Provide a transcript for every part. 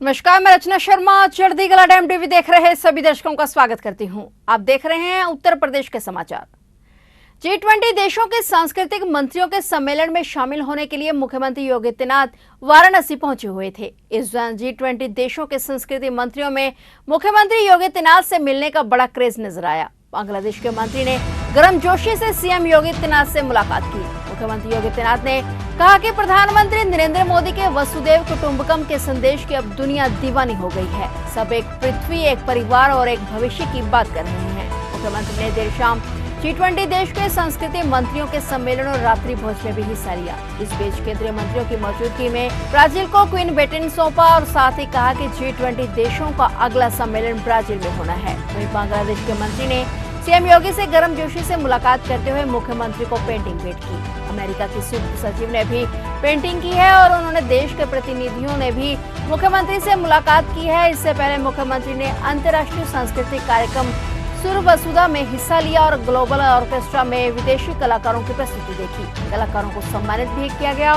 नमस्कार, मैं रचना शर्मा। चढ़ती कला टाइम टीवी देख रहे सभी दर्शकों का स्वागत करती हूं। आप देख रहे हैं उत्तर प्रदेश के समाचार। G20 देशों के सांस्कृतिक मंत्रियों के सम्मेलन में शामिल होने के लिए मुख्यमंत्री योगी आदित्यनाथ वाराणसी पहुंचे हुए थे। इस दौरान G20 देशों के संस्कृति मंत्रियों में मुख्यमंत्री योगी आदित्यनाथ से मिलने का बड़ा क्रेज नजर आया। बांग्लादेश के मंत्री ने गर्मजोशी से सीएम योगी आदित्यनाथ से मुलाकात की। मुख्यमंत्री योगी आदित्यनाथ ने कहा कि प्रधानमंत्री नरेंद्र मोदी के वसुधैव कुटुंबकम के संदेश की अब दुनिया दीवानी हो गई है। सब एक पृथ्वी, एक परिवार और एक भविष्य की बात कर रहे हैं। मुख्यमंत्री ने देर शाम G20 देश के संस्कृति मंत्रियों के सम्मेलन और रात्रि भोज में भी हिस्सा लिया। इस बीच केंद्रीय मंत्रियों की मौजूदगी में ब्राजील को क्वीन बेटिन सौंपा और साथ ही कहा कि G20 देशों का अगला सम्मेलन ब्राजील में होना है। वहीं बांग्लादेश के मंत्री ने सीएम योगी से गर्मजोशी से मुलाकात करते हुए मुख्यमंत्री को पेंटिंग भेंट की। अमेरिका की संयुक्त सचिव ने भी पेंटिंग की है और उन्होंने देश के प्रतिनिधियों ने भी मुख्यमंत्री से मुलाकात की है। इससे पहले मुख्यमंत्री ने अंतर्राष्ट्रीय सांस्कृतिक कार्यक्रम सुर वसुधा में हिस्सा लिया और ग्लोबल ऑर्केस्ट्रा में विदेशी कलाकारों की प्रस्तुति देखी। कलाकारों को सम्मानित भी किया गया।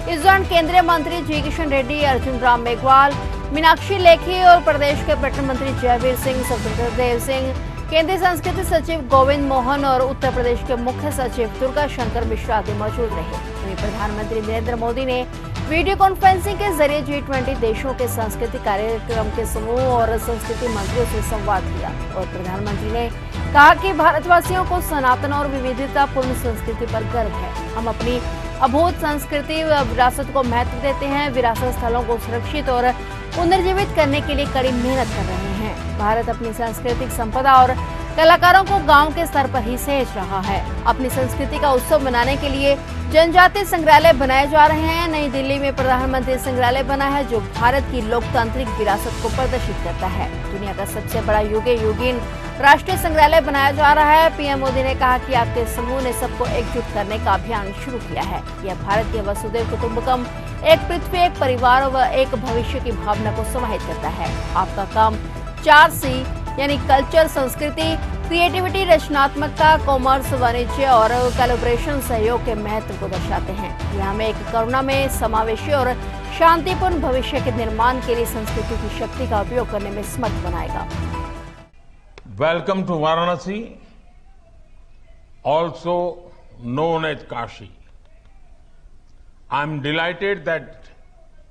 इस दौरान केंद्रीय मंत्री जी किशन रेड्डी, अर्जुन राम मेघवाल, मीनाक्षी लेखी और प्रदेश के पर्यटन मंत्री जयवीर सिंह, स्वतंत्र देव सिंह, केंद्रीय संस्कृति सचिव गोविंद मोहन और उत्तर प्रदेश के मुख्य सचिव दुर्गा शंकर मिश्रा आदि मौजूद रहे। वहीं प्रधानमंत्री नरेंद्र मोदी ने वीडियो कॉन्फ्रेंसिंग के जरिए G20 देशों के सांस्कृतिक कार्यक्रम के समूह और संस्कृति मंत्रियों से संवाद किया और प्रधानमंत्री ने कहा कि भारतवासियों को सनातन और विविधतापूर्ण संस्कृति पर गर्व है। हम अपनी अभूत संस्कृति विरासत को महत्व देते हैं। विरासत स्थलों को सुरक्षित और पुनर्जीवित करने के लिए कड़ी मेहनत कर रहे हैं। भारत अपनी सांस्कृतिक संपदा और कलाकारों को गांव के स्तर पर ही सहेज रहा है। अपनी संस्कृति का उत्सव मनाने के लिए जनजातीय संग्रहालय बनाए जा रहे हैं। नई दिल्ली में प्रधानमंत्री संग्रहालय बना है जो भारत की लोकतांत्रिक विरासत को प्रदर्शित करता है। दुनिया का सबसे बड़ा युगे युगीन राष्ट्रीय संग्रहालय बनाया जा रहा है। पीएम मोदी ने कहा कि आपके समूह ने सबको एकजुट करने का अभियान शुरू किया है। यह भारत के वसुधैव कुटुंबकम, एक पृथ्वी, एक परिवार व एक भविष्य की भावना को समाहित करता है। आपका काम 4C यानी कल्चर, संस्कृति, क्रिएटिविटी, रचनात्मकता, कॉमर्स, वाणिज्य और कोलैबोरेशन सहयोग के महत्व को दर्शाते हैं। यह हमें एक करुणामय, समावेशी और शांतिपूर्ण भविष्य के निर्माण के लिए संस्कृति की शक्ति का उपयोग करने में समर्थ बनाएगा। Welcome to Varanasi, also known as Kashi. I am delighted that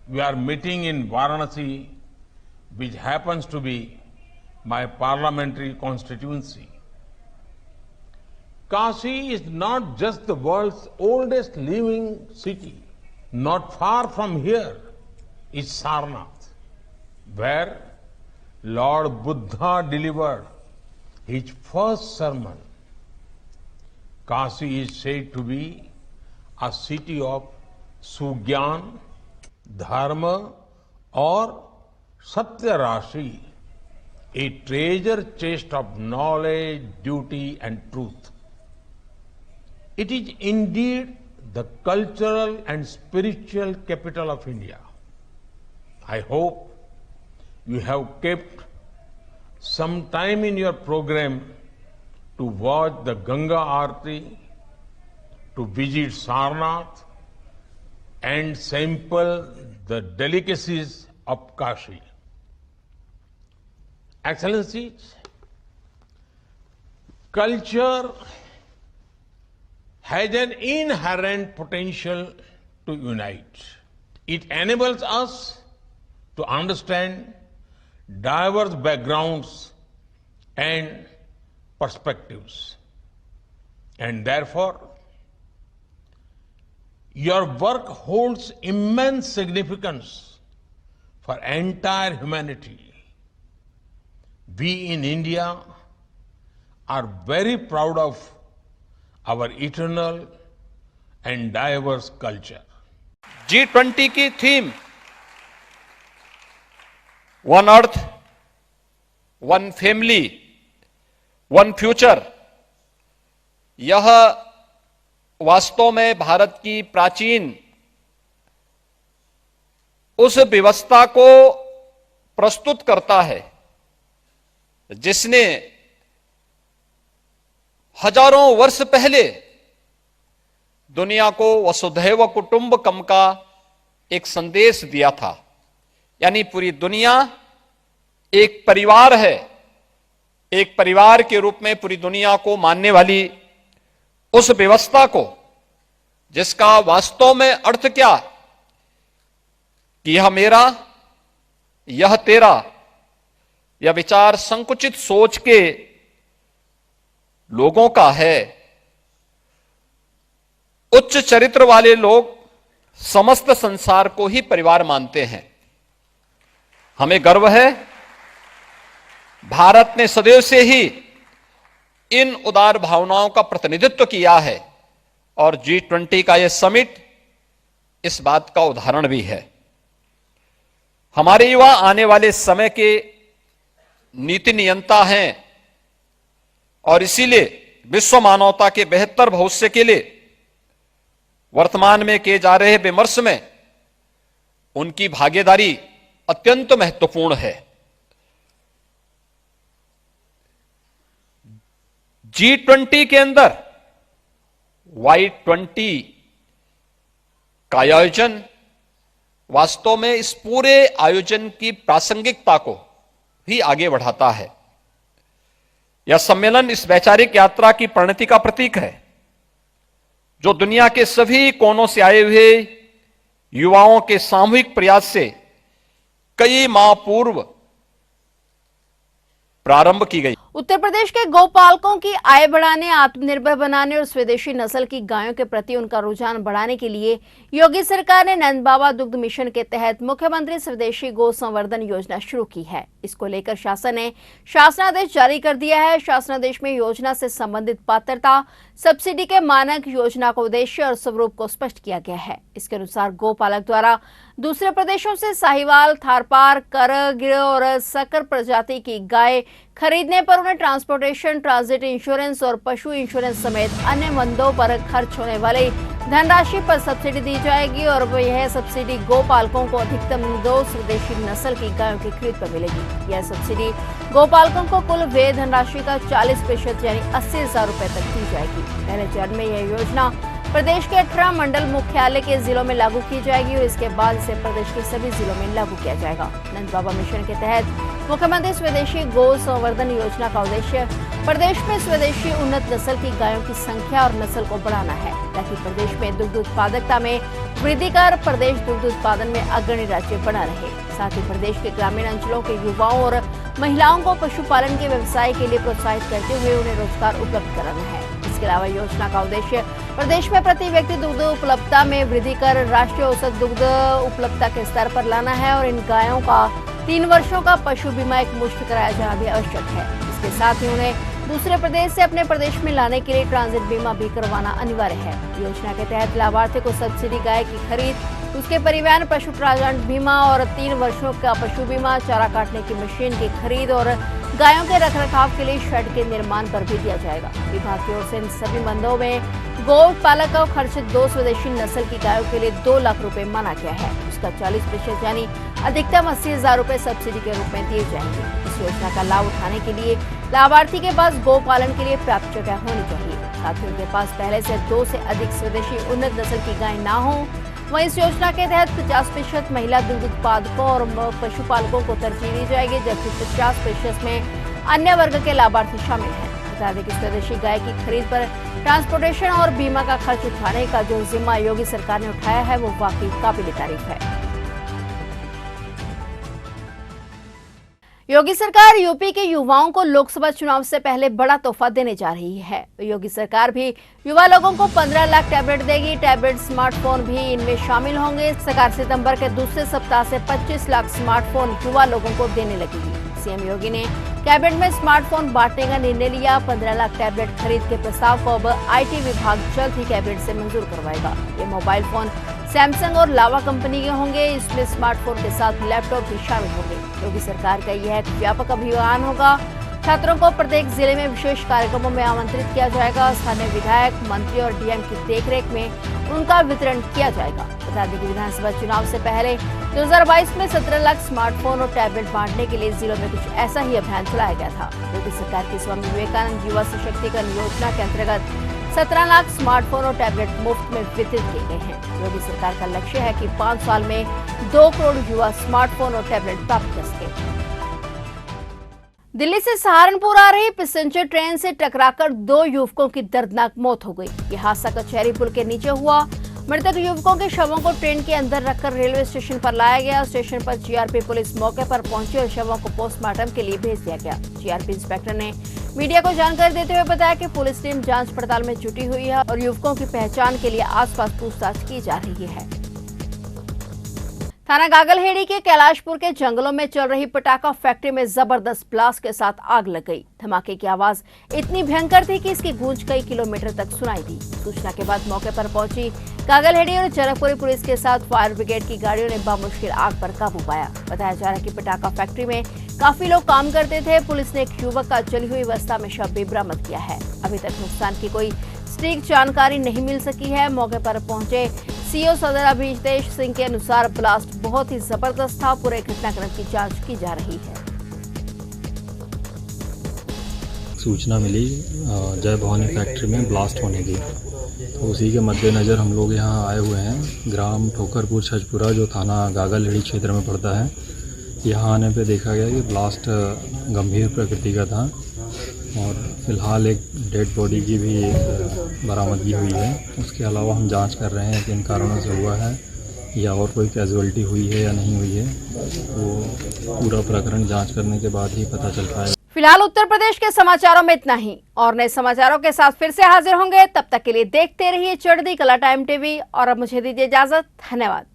we are meeting in Varanasi, which happens to be my parliamentary constituency. Kashi is not just the world's oldest living city. Not far from here is Sarnath, where Lord Buddha delivered his first sermon. Kashi is said to be a city of Sugyan, Dharma और Satya Rashi, a treasure chest of knowledge, duty and truth. It is indeed the cultural and spiritual capital of India. I hope you have kept some time in your program to watch the Ganga Aarti, to visit Sarnath and sample the delicacies of Kashi. Excellencies, culture has an inherent potential to unite. It enables us to understand diverse backgrounds and perspectives. And therefore, your work holds immense significance for entire humanity. We in India are very proud of our eternal and diverse culture. G20 की theme one earth, one family, one future, यह वास्तव में भारत की प्राचीन उस व्यवस्था को प्रस्तुत करता है जिसने हजारों वर्ष पहले दुनिया को वसुधैव कुटुंबकम का एक संदेश दिया था। यानी पूरी दुनिया एक परिवार है। एक परिवार के रूप में पूरी दुनिया को मानने वाली उस व्यवस्था को, जिसका वास्तव में अर्थ क्या कि यह मेरा, यह तेरा, यह विचार संकुचित सोच के लोगों का है। उच्च चरित्र वाले लोग समस्त संसार को ही परिवार मानते हैं। हमें गर्व है, भारत ने सदैव से ही इन उदार भावनाओं का प्रतिनिधित्व किया है और G20 का यह समिट इस बात का उदाहरण भी है। हमारे युवा आने वाले समय के नीति नियंता हैं और इसीलिए विश्व मानवता के बेहतर भविष्य के लिए वर्तमान में किए जा रहे विमर्श में उनकी भागीदारी अत्यंत महत्वपूर्ण है। G20 के अंदर Y20 का आयोजन वास्तव में इस पूरे आयोजन की प्रासंगिकता को ही आगे बढ़ाता है। यह सम्मेलन इस वैचारिक यात्रा की परिणति का प्रतीक है, जो दुनिया के सभी कोनों से आए हुए युवाओं के सामूहिक प्रयास से कई माह पूर्व प्रारंभ की गई। उत्तर प्रदेश के गौपालकों की आय बढ़ाने, आत्मनिर्भर बनाने और स्वदेशी नस्ल की गायों के प्रति उनका रुझान बढ़ाने के लिए योगी सरकार ने नंद बाबा दुग्ध मिशन के तहत मुख्यमंत्री स्वदेशी गौ संवर्धन योजना शुरू की है। इसको लेकर शासन ने शासनादेश जारी कर दिया है। शासनादेश में योजना से संबंधित पात्रता, सब्सिडी के मानक, योजना का उद्देश्य और स्वरूप को स्पष्ट किया गया है। इसके अनुसार गौपालक द्वारा दूसरे प्रदेशों से साहिवाल, थारपार, कर, गिर और सकर प्रजाति की गाय खरीदने पर उन्हें ट्रांसपोर्टेशन, ट्रांजिट इंश्योरेंस और पशु इंश्योरेंस समेत अन्य मंदों पर खर्च होने वाली धनराशि पर सब्सिडी दी जाएगी और यह सब्सिडी गौपालकों को अधिकतम 2 स्वदेशी नस्ल की गायों की खरीद पर मिलेगी। यह सब्सिडी गौपालकों को कुल व्यय धनराशि का 40% यानी 80,000 रुपए तक दी जाएगी। पहले चरण में यह योजना प्रदेश के 18 मंडल मुख्यालय के जिलों में लागू की जाएगी और इसके बाद इसे प्रदेश के सभी जिलों में लागू किया जाएगा। नंद बाबा मिशन के तहत मुख्यमंत्री स्वदेशी गौ संवर्धन योजना का उद्देश्य प्रदेश में स्वदेशी उन्नत नस्ल की गायों की संख्या और नस्ल को बढ़ाना है, ताकि प्रदेश में दुग्ध उत्पादकता में वृद्धि कर प्रदेश दुग्ध उत्पादन में अग्रणी राज्य बना रहे। साथ ही प्रदेश के ग्रामीण अंचलों के युवाओं और महिलाओं को पशुपालन के व्यवसाय के लिए प्रोत्साहित करते हुए उन्हें रोजगार उपलब्ध कराना है। इसके अलावा योजना का उद्देश्य प्रदेश में प्रति व्यक्ति दुग्ध उपलब्धता में वृद्धि कर राष्ट्रीय औसत दुग्ध उपलब्धता के स्तर पर लाना है और इन गायों का 3 वर्षों का पशु बीमा एक मुश्त कराया जाना भी आवश्यक है। इसके साथ ही उन्हें दूसरे प्रदेश से अपने प्रदेश में लाने के लिए ट्रांजिट बीमा भी करवाना अनिवार्य है। योजना के तहत लाभार्थी को सब्सिडी गाय की खरीद, उसके परिवहन, पशु ट्रांजिट बीमा और 3 वर्षों का पशु बीमा, चारा काटने की मशीन की खरीद और गायों के रखरखाव के लिए शेड के निर्माण पर भी दिया जाएगा। विभाग की ओर से इन सभी मंडों में गौपालक को खर्चित 2 स्वदेशी नस्ल की गायों के लिए 2 लाख रुपए माना गया है। उसका 40% यानी अधिकतम 80,000 रुपए सब्सिडी के रूप में दिए जाएंगे। इस योजना का लाभ उठाने के लिए लाभार्थी के पास गौपालन के लिए पर्याप्त जगह होनी चाहिए। साथ ही उनके पास पहले से 2 से अधिक स्वदेशी उन्नत नस्ल की गाय ना हो। वहीं इस योजना के तहत 50% महिला दुग्ध उत्पादकों और पशुपालकों को तरजीह दी जाएगी, जबकि 50% में अन्य वर्ग के लाभार्थी शामिल हैं। बता दें कि स्वदेशी गाय की खरीद पर ट्रांसपोर्टेशन और बीमा का खर्च उठाने का जो जिम्मा योगी सरकार ने उठाया है, वो वाकई काबिल तारीफ है। योगी सरकार यूपी के युवाओं को लोकसभा चुनाव से पहले बड़ा तोहफा देने जा रही है। योगी सरकार भी युवा लोगों को 15 लाख टैबलेट देगी। टैबलेट, स्मार्टफोन भी इनमें शामिल होंगे। सरकार सितंबर के दूसरे सप्ताह से 25 लाख स्मार्टफोन युवा लोगों को देने लगेगी। सीएम योगी ने कैबिनेट में स्मार्टफोन बांटने का निर्णय लिया। 15 लाख टैबलेट खरीद के प्रस्ताव को अब आईटी विभाग जल्द ही कैबिनेट से मंजूर करवाएगा। ये मोबाइल फोन सैमसंग और लावा कंपनी के होंगे। इसमें स्मार्टफोन के साथ लैपटॉप भी शामिल होंगे। योगी सरकार का यह एक व्यापक अभियान होगा। छात्रों को प्रत्येक जिले में विशेष कार्यक्रमों में आमंत्रित किया जाएगा। स्थानीय विधायक, मंत्री और डीएम की देखरेख में उनका वितरण किया जाएगा। बता दें कि विधानसभा चुनाव से पहले 2022 में 17 लाख स्मार्टफोन और टैबलेट बांटने के लिए जिलों में कुछ ऐसा ही अभियान चलाया गया था। योगी सरकार की स्वामी विवेकानंद युवा सशक्तिकरण योजना के अंतर्गत 17 लाख स्मार्टफोन और टैबलेट मुफ्त में वितरित किए गए हैं। योगी सरकार का लक्ष्य है कि 5 साल में 2 करोड़ युवा स्मार्टफोन और टैबलेट प्राप्त कर सके। दिल्ली से सहारनपुर आ रही पैसेंजर ट्रेन से टकराकर 2 युवकों की दर्दनाक मौत हो गई। यह हादसा कचहरी पुल के नीचे हुआ। मृतक युवकों के शवों को ट्रेन के अंदर रखकर रेलवे स्टेशन पर लाया गया। स्टेशन पर जीआरपी पुलिस मौके पर पहुंची और शवों को पोस्टमार्टम के लिए भेज दिया गया। जीआरपी इंस्पेक्टर ने मीडिया को जानकारी देते हुए बताया कि पुलिस टीम जांच पड़ताल में जुटी हुई है और युवकों की पहचान के लिए आसपास पूछताछ की जा रही है। थाना गागलहेड़ी के कैलाशपुर के जंगलों में चल रही पटाखा फैक्ट्री में जबरदस्त ब्लास्ट के साथ आग लग गई। धमाके की आवाज इतनी भयंकर थी कि इसकी गूंज कई किलोमीटर तक सुनाई दी। सूचना के बाद मौके पर पहुंची गागलहेड़ी और जनकपुरी पुलिस के साथ फायर ब्रिगेड की गाड़ियों ने बामुश्किल आग पर काबू पाया। बताया जा रहा है कि पटाखा फैक्ट्री में काफी लोग काम करते थे। पुलिस ने एक युवक का जली हुई अवस्था में शव भी बरामद किया है। अभी तक नुकसान की कोई सटीक जानकारी नहीं मिल सकी है। मौके पर पहुंचे सीओ सदर अभितेश सिंह के अनुसार ब्लास्ट बहुत ही जबरदस्त था। पूरे घटनाक्रम की जांच की जा रही है। सूचना मिली जय भवानी फैक्ट्री में ब्लास्ट होने की, तो उसी के मद्देनज़र हम लोग यहाँ आए हुए हैं। ग्राम ठोकरपुर छजपुरा जो थाना गागलहेड़ी क्षेत्र में पड़ता है, यहाँ आने पे देखा गया कि ब्लास्ट गंभीर प्रकृति का था और फिलहाल एक डेड बॉडी की भी बरामदगी हुई है। उसके अलावा हम जांच कर रहे हैं कि इन कारणों से हुआ है या और कोई कैजुअलिटी हुई है या नहीं हुई है, तो पूरा प्रकरण जांच करने के बाद ही पता चल पाएगा। फिलहाल उत्तर प्रदेश के समाचारों में इतना ही। और नए समाचारों के साथ फिर से हाजिर होंगे। तब तक के लिए देखते रहिए चढ़ती कला टाइम टीवी और अब मुझे दीजिए इजाजत। धन्यवाद।